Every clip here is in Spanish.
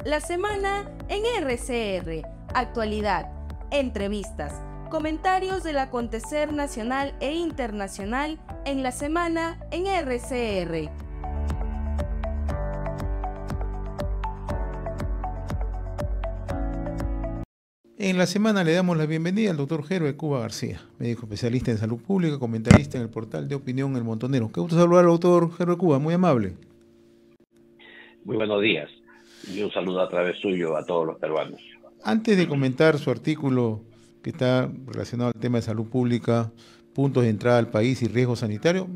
La semana en RCR. Actualidad, entrevistas, comentarios del acontecer nacional e internacional en la semana en RCR. En la semana le damos la bienvenida al doctor Herbert Cuba García, médico especialista en salud pública, comentarista en el portal de opinión El Montonero. Qué gusto saludar al doctor Herbert Cuba, muy amable. Muy buenos días y un saludo a través suyo a todos los peruanos. Antes de comentar su artículo que está relacionado al tema de salud pública, puntos de entrada al país y riesgo sanitario,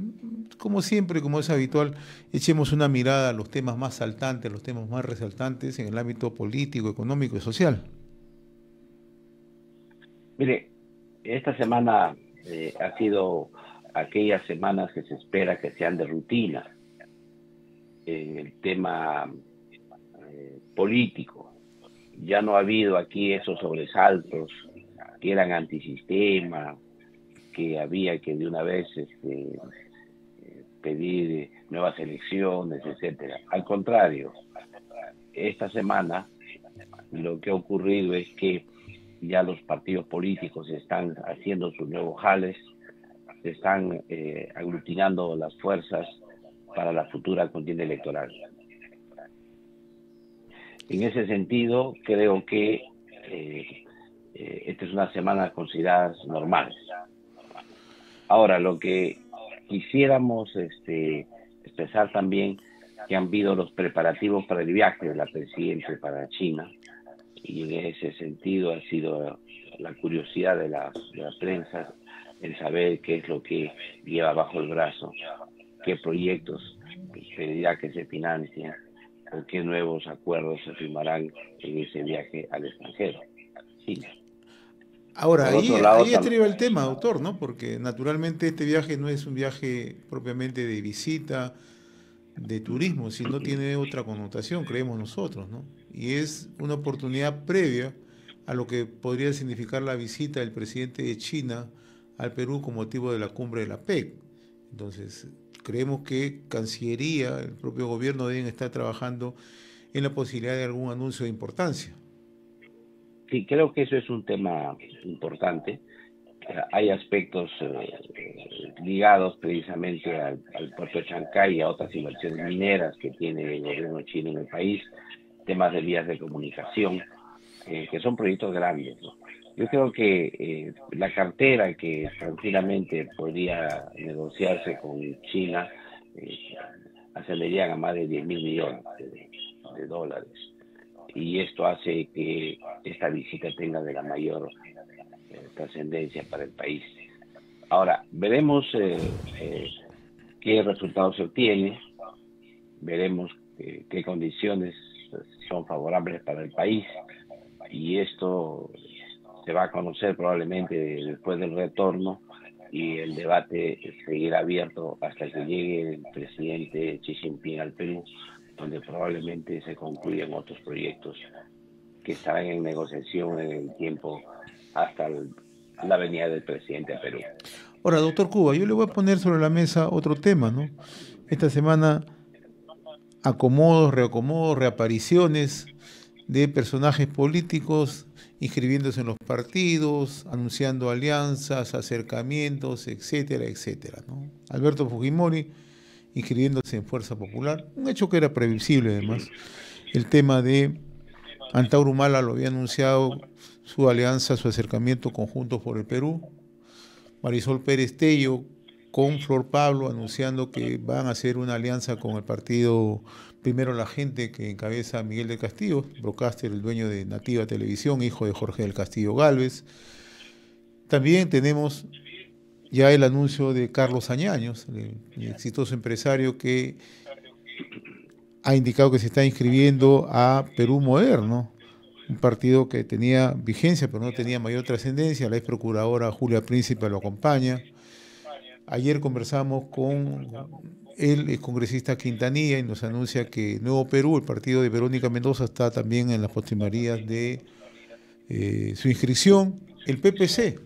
como siempre, como es habitual, echemos una mirada a los temas más saltantes, los temas más resaltantes en el ámbito político, económico y social. Mire, esta semana ha sido aquellas semanas que se espera que sean de rutina en el tema político. Ya no ha habido aquí esos sobresaltos que eran antisistema, que había que de una vez pedir nuevas elecciones, etcétera. Al contrario, esta semana lo que ha ocurrido es que ya los partidos políticos están haciendo sus nuevos jales, están aglutinando las fuerzas para la futura contienda electoral. En ese sentido, creo que esta es una semana considerada normal. Ahora, lo que quisiéramos expresar también que han habido los preparativos para el viaje de la presidenta para China, y en ese sentido ha sido la curiosidad de la prensa en saber qué es lo que lleva bajo el brazo, qué proyectos pedirá que se financien o qué nuevos acuerdos se firmarán en ese viaje al extranjero. Sí. Ahora, ahí estriba el tema, doctor, ¿no? Porque naturalmente este viaje no es un viaje propiamente de visita, de turismo, sino tiene otra connotación, creemos nosotros, ¿no? Y es una oportunidad previa a lo que podría significar la visita del presidente de China al Perú con motivo de la cumbre de la PEC. Entonces, creemos que Cancillería, el propio gobierno deben estar trabajando en la posibilidad de algún anuncio de importancia. Sí, creo que eso es un tema importante. Hay aspectos ligados precisamente al puerto de Chancay y a otras inversiones mineras que tiene el gobierno chino en el país, temas de vías de comunicación, que son proyectos grandes, ¿no? Yo creo que la cartera que tranquilamente podría negociarse con China ascenderían a más de 10.000 millones de dólares. Y esto hace que esta visita tenga de la mayor trascendencia para el país. Ahora, veremos qué resultados se obtiene, veremos qué condiciones son favorables para el país, y esto se va a conocer probablemente después del retorno, y el debate seguirá abierto hasta que llegue el presidente Xi Jinping al Perú, donde probablemente se concluyan otros proyectos que estarán en negociación en el tiempo hasta la venida del presidente a Perú. Ahora, doctor Cuba, yo le voy a poner sobre la mesa otro tema, ¿no? Esta semana, acomodos, reacomodos, reapariciones de personajes políticos inscribiéndose en los partidos, anunciando alianzas, acercamientos, etcétera, etcétera, ¿no? Alberto Fujimori inscribiéndose en Fuerza Popular, un hecho que era previsible además. El tema de Antauro Humala lo había anunciado, su alianza, su acercamiento conjuntos por el Perú. Marisol Pérez Tello con Flor Pablo anunciando que van a hacer una alianza con el partido Primero la Gente, que encabeza Miguel del Castillo, broadcaster, el dueño de Nativa Televisión, hijo de Jorge del Castillo Gálvez. También tenemos ya el anuncio de Carlos Añaños, el exitoso empresario que ha indicado que se está inscribiendo a Perú Moderno, un partido que tenía vigencia pero no tenía mayor trascendencia. La ex procuradora Julia Príncipe lo acompaña. Ayer conversamos con el congresista Quintanilla y nos anuncia que Nuevo Perú, el partido de Verónica Mendoza, está también en las postrimerías de su inscripción. El PPC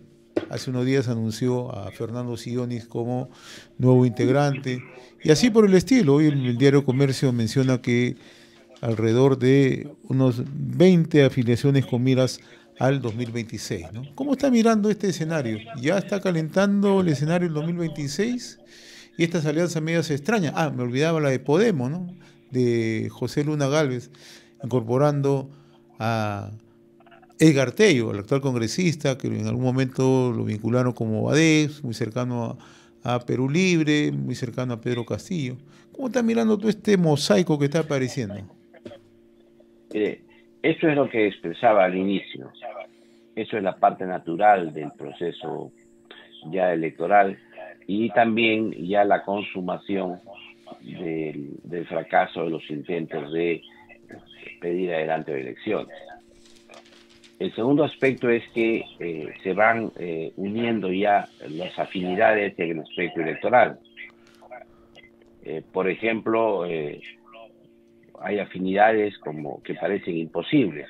hace unos días anunció a Fernando Sionis como nuevo integrante, y así por el estilo. Hoy el diario Comercio menciona que alrededor de unos 20 afiliaciones con miras al 2026, ¿no? ¿Cómo está mirando este escenario? ¿Ya está calentando el escenario del 2026? Y estas alianzas medias extrañas. Ah, me olvidaba la de Podemos, ¿no? De José Luna Gálvez, incorporando a Edgar Tello, el actual congresista, que en algún momento lo vincularon como Badés, muy cercano a Perú Libre, muy cercano a Pedro Castillo. ¿Cómo está mirando todo este mosaico que está apareciendo? Eso es lo que expresaba al inicio. Eso es la parte natural del proceso ya electoral y también ya la consumación del fracaso de los intentos de pedir adelante elecciones. El segundo aspecto es que se van uniendo ya las afinidades en el aspecto electoral. Por ejemplo, hay afinidades como que parecen imposibles,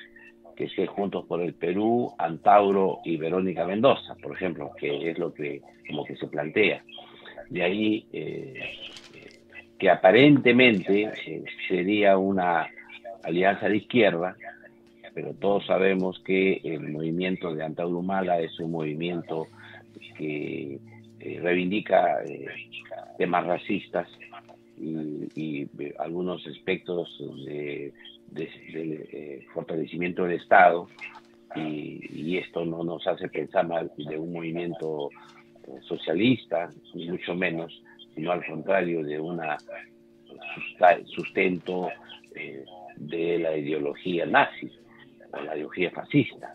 que esté Juntos por el Perú, Antauro y Verónica Mendoza, por ejemplo, que es lo que como que se plantea. De ahí que aparentemente sería una alianza de izquierda, pero todos sabemos que el movimiento de Antauro Humala es un movimiento que reivindica temas racistas y algunos aspectos de fortalecimiento del Estado, y esto no nos hace pensar mal de un movimiento socialista, ni mucho menos, sino al contrario de un sustento de la ideología nazi o la ideología fascista.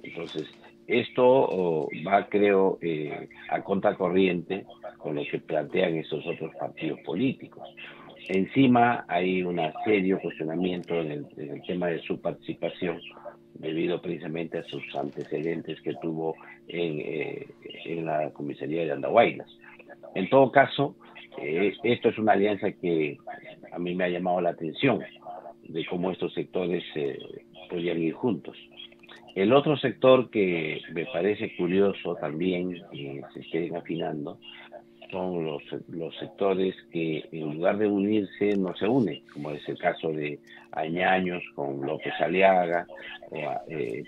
Entonces, esto va, creo, a contracorriente con lo que plantean esos otros partidos políticos. Encima hay un serio cuestionamiento en el tema de su participación, debido precisamente a sus antecedentes que tuvo en la comisaría de Andahuaylas. En todo caso, esto es una alianza que a mí me ha llamado la atención, de cómo estos sectores podrían ir juntos. El otro sector que me parece curioso también, que se estén afinando, son los sectores que en lugar de unirse no se unen, como es el caso de Añaños con López Aliaga,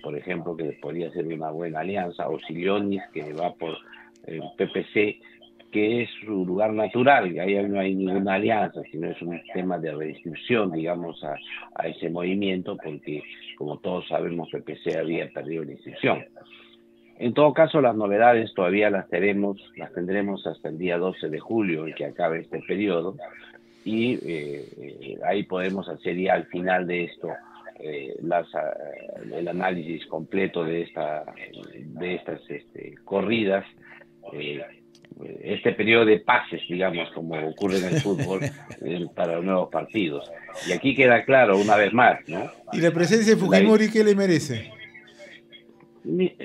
por ejemplo, que podría ser una buena alianza, o Sillonis, que va por PPC, que es su lugar natural, y ahí no hay ninguna alianza, sino es un tema de redistribución, digamos, a ese movimiento, porque como todos sabemos, PPC había perdido la inscripción. En todo caso, las novedades todavía las tendremos hasta el día 12 de julio, en que acabe este periodo, y ahí podemos hacer ya al final de esto el análisis completo de estas corridas, este periodo de pases, digamos, como ocurre en el fútbol, para los nuevos partidos. Y aquí queda claro, una vez más, ¿no? ¿Y la presencia de Fujimori qué le merece?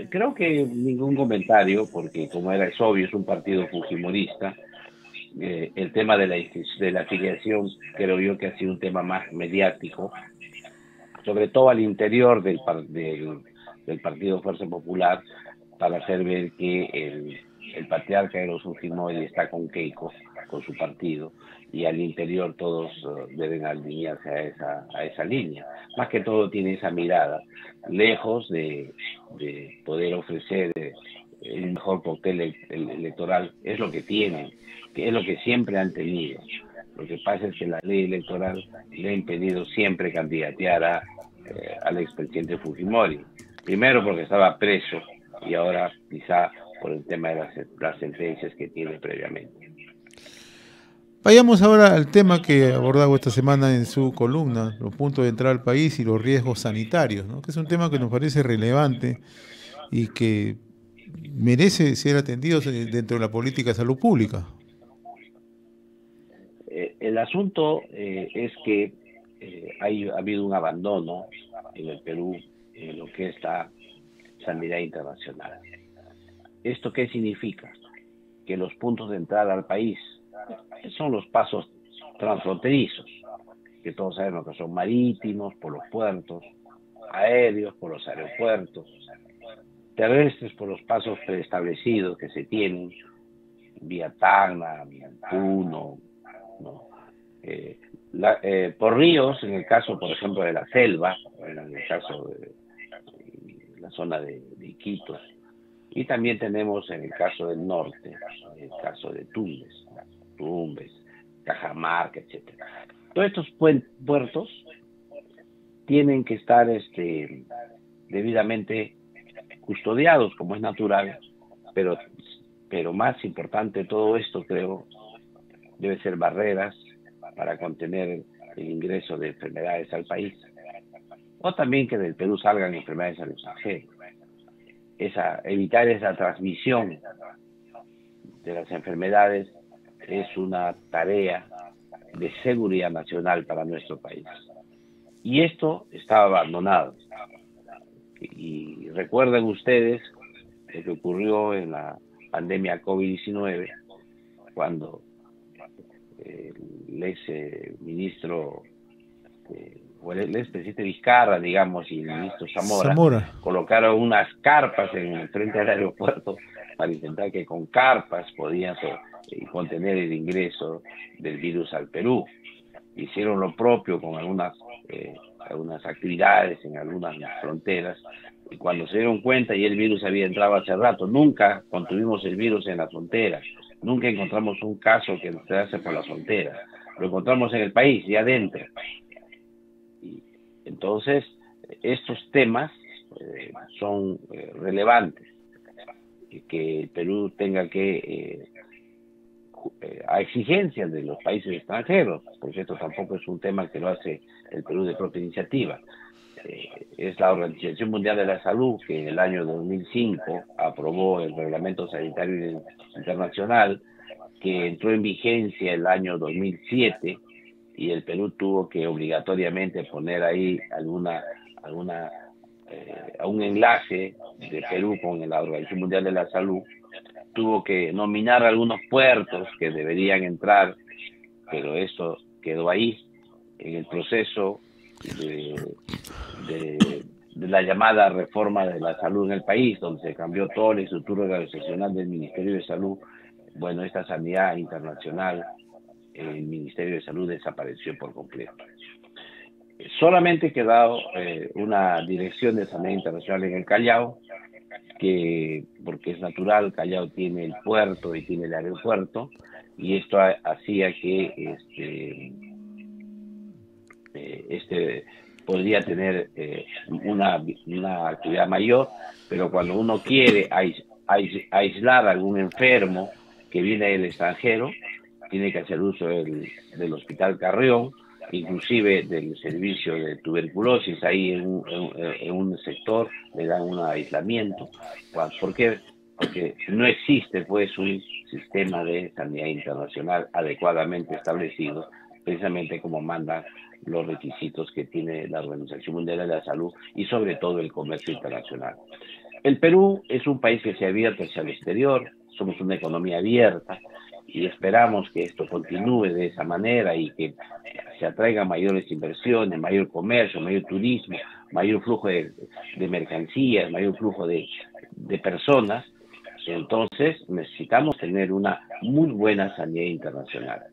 Creo que ningún comentario, porque como es obvio, es un partido fujimorista. El tema de la afiliación creo yo que ha sido un tema más mediático, sobre todo al interior del Partido Fuerza Popular, para hacer ver que el patriarca de los Fujimori está con Keiko, con su partido, y al interior todos deben alinearse a esa línea. Más que todo tiene esa mirada, lejos de poder ofrecer el mejor cóctel electoral. Es lo que tienen, que es lo que siempre han tenido. Lo que pasa es que la ley electoral le ha impedido siempre candidatear al expresidente Fujimori. Primero porque estaba preso, y ahora quizá por el tema de las sentencias que tiene previamente. Vayamos ahora al tema que abordaba esta semana en su columna, los puntos de entrada al país y los riesgos sanitarios, ¿no? Que es un tema que nos parece relevante y que merece ser atendido dentro de la política de salud pública. El asunto es que ha habido un abandono en el Perú en lo que es la sanidad internacional. ¿Esto qué significa? Que los puntos de entrada al país son los pasos transfronterizos, que todos sabemos que son marítimos, por los puertos, aéreos, por los aeropuertos, terrestres, por los pasos preestablecidos que se tienen, vía Tacna, Puno, ¿no? por ríos, en el caso, por ejemplo, de la selva, en el caso de la zona de Iquitos, y también tenemos en el caso del norte, en el caso de Tumbes, Cajamarca, etcétera. Todos estos puertos tienen que estar debidamente custodiados, como es natural, pero más importante de todo esto, creo, debe ser barreras para contener el ingreso de enfermedades al país, o también que del Perú salgan enfermedades al extranjero. Evitar esa transmisión de las enfermedades es una tarea de seguridad nacional para nuestro país. Y esto estaba abandonado. Y recuerden ustedes lo que ocurrió en la pandemia COVID-19, cuando el ex ministro o el expresidente Vizcarra, digamos, y el ministro Zamora colocaron unas carpas en frente al aeropuerto para intentar que con carpas podían contener el ingreso del virus al Perú. Hicieron lo propio con algunas actividades en algunas fronteras, y cuando se dieron cuenta y el virus había entrado hace rato, nunca contuvimos el virus en la frontera, nunca encontramos un caso que entrase por la frontera, lo encontramos en el país y adentro. Y entonces estos temas son relevantes, que el Perú tenga que a exigencias de los países extranjeros, porque esto tampoco es un tema que lo hace el Perú de propia iniciativa. Es la Organización Mundial de la Salud que en el año 2005 aprobó el Reglamento Sanitario Internacional, que entró en vigencia el año 2007, y el Perú tuvo que obligatoriamente poner ahí un enlace de Perú con la Organización Mundial de la Salud. Tuvo que nominar algunos puertos que deberían entrar, pero esto quedó ahí en el proceso de la llamada reforma de la salud en el país, donde se cambió toda la estructura organizacional del Ministerio de Salud. Bueno, esta sanidad internacional, el Ministerio de Salud desapareció por completo. Solamente quedó una dirección de sanidad internacional en el Callao, porque es natural, Callao tiene el puerto y tiene el aeropuerto, y esto hacía que podría tener una actividad mayor, pero cuando uno quiere aislar a algún enfermo que viene del extranjero, tiene que hacer uso del Hospital Carrión, inclusive del servicio de tuberculosis. Ahí en un sector le dan un aislamiento. ¿Por qué? Porque no existe pues un sistema de sanidad internacional adecuadamente establecido, precisamente como mandan los requisitos que tiene la Organización Mundial de la Salud y sobre todo el comercio internacional. El Perú es un país que se ha abierto hacia el exterior, somos una economía abierta, y esperamos que esto continúe de esa manera y que se atraigan mayores inversiones, mayor comercio, mayor turismo, mayor flujo de mercancías, mayor flujo de personas. Entonces necesitamos tener una muy buena sanidad internacional.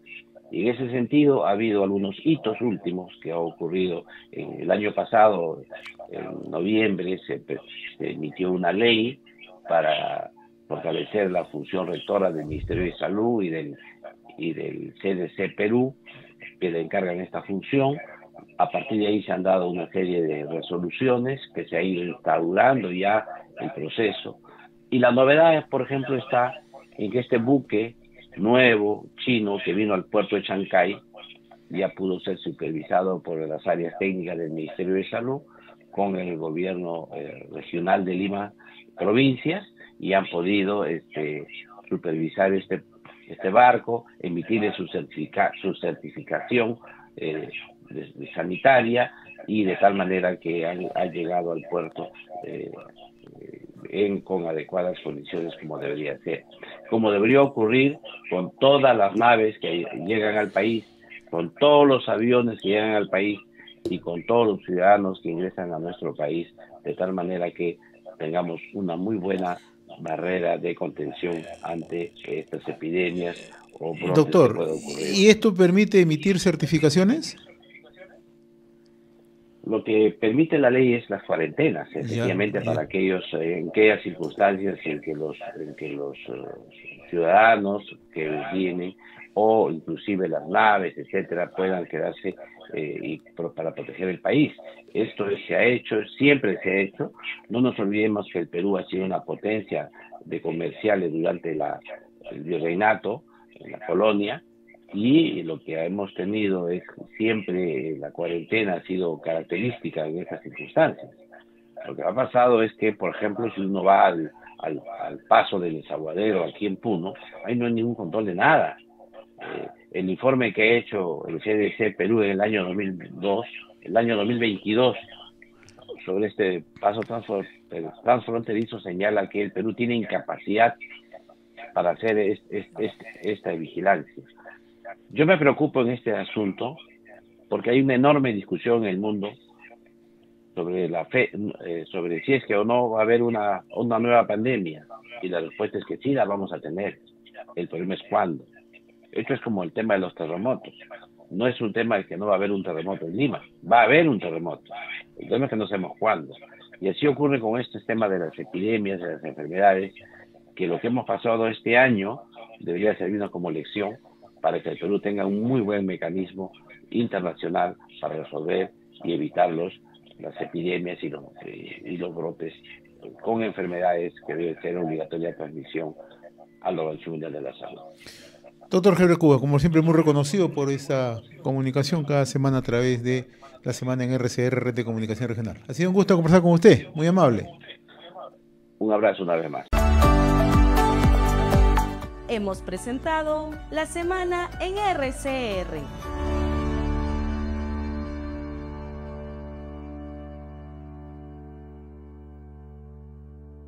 Y en ese sentido ha habido algunos hitos últimos que ha ocurrido. El año pasado, en noviembre, se emitió una ley para fortalecer la función rectora del Ministerio de Salud y del CDC Perú, que le encargan esta función. A partir de ahí se han dado una serie de resoluciones que se ha ido instaurando ya el proceso. Y la novedad, por ejemplo, está en que este buque nuevo chino que vino al puerto de Chancay ya pudo ser supervisado por las áreas técnicas del Ministerio de Salud con el gobierno regional de Lima, provincias, y han podido supervisar este barco, emitirle su certificación sanitaria, y de tal manera que ha llegado al puerto con adecuadas condiciones, como debería ser, como debería ocurrir con todas las naves que llegan al país, con todos los aviones que llegan al país y con todos los ciudadanos que ingresan a nuestro país, de tal manera que tengamos una muy buena barrera de contención ante estas epidemias o brotes. Doctor, que pueden ocurrir. ¿y esto permite emitir certificaciones? Lo que permite la ley es las cuarentenas, efectivamente, para aquellos, en aquellas circunstancias en que los ciudadanos que vienen, o inclusive las naves, etcétera, puedan quedarse para proteger el país. Esto se ha hecho, siempre se ha hecho. No nos olvidemos que el Perú ha sido una potencia de comerciales durante el virreinato en la colonia, y lo que hemos tenido es siempre la cuarentena ha sido característica en estas circunstancias. Lo que ha pasado es que, por ejemplo, si uno va al paso del Desaguadero aquí en Puno, ahí no hay ningún control de nada. El informe que ha hecho el CDC Perú en el año 2022 sobre este paso transfronterizo señala que el Perú tiene incapacidad para hacer esta vigilancia. Yo me preocupo en este asunto porque hay una enorme discusión en el mundo sobre sobre si es que o no va a haber una nueva pandemia, y la respuesta es que sí la vamos a tener. El problema es cuándo. Esto es como el tema de los terremotos. No es un tema de que no va a haber un terremoto en Lima, va a haber un terremoto. El tema es que no sabemos cuándo. Y así ocurre con este tema de las epidemias, de las enfermedades, que lo que hemos pasado este año debería servirnos como lección para que el Perú tenga un muy buen mecanismo internacional para resolver y evitar las epidemias y los brotes con enfermedades que deben ser obligatoria de transmisión a la Organización Mundial de la Salud. Doctor Heber Cuba, como siempre, muy reconocido por esa comunicación cada semana a través de la semana en RCR, Red de Comunicación Regional. Ha sido un gusto conversar con usted, muy amable. Un abrazo una vez más. Hemos presentado La Semana en RCR.